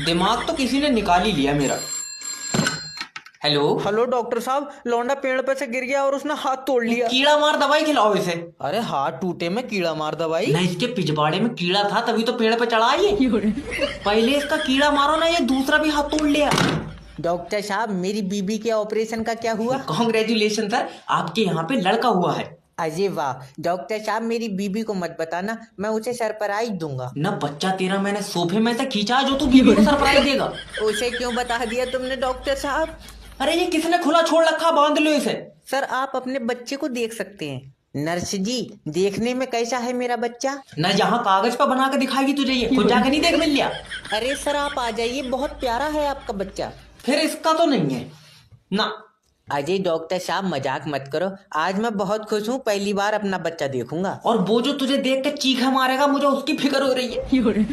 दिमाग तो किसी ने निकाल ही लिया मेरा। हेलो हेलो डॉक्टर साहब, लौंडा पेड़ पे से गिर गया और उसने हाथ तोड़ लिया। कीड़ा मार दवाई खिलाओ इसे। अरे हाथ टूटे में कीड़ा मार दवाई? ना इसके पिछवाड़े में कीड़ा था तभी तो पेड़ पे चढ़ा ये। पहले इसका कीड़ा मारो ना, ये दूसरा भी हाथ तोड़ लिया। डॉक्टर साहब, मेरी बीबी के ऑपरेशन का क्या हुआ? कॉन्ग्रेचुलेशन सर, आपके यहाँ पे लड़का हुआ है। अजय वाह। डॉक्टर साहब, मेरी बीबी को मत बताना, मैं उसे सरप्राइज दूंगा। ना बच्चा तेरा मैंने सोफे में से खींचा जो तू बीवी को सरप्राइज देगा। उसे क्यों बता दिया तुमने डॉक्टर साहब? अरे ये किसने खुला छोड़ रखा, बांध लो इसे। सर, आप अपने बच्चे को देख सकते हैं। नर्स जी, देखने में कैसा है मेरा बच्चा? ना यहाँ कागज पर बना के दिखाएगी तुझे, ये खुद जाके नहीं देख मिल लिया। अरे सर, आप आ जाइए, बहुत प्यारा है आपका बच्चा। फिर इसका तो नहीं है ना। अजय डॉक्टर साहब, मजाक मत करो, आज मैं बहुत खुश हूँ, पहली बार अपना बच्चा देखूंगा। और वो जो तुझे देख के चीखा मारेगा, मुझे उसकी फिक्र हो रही है।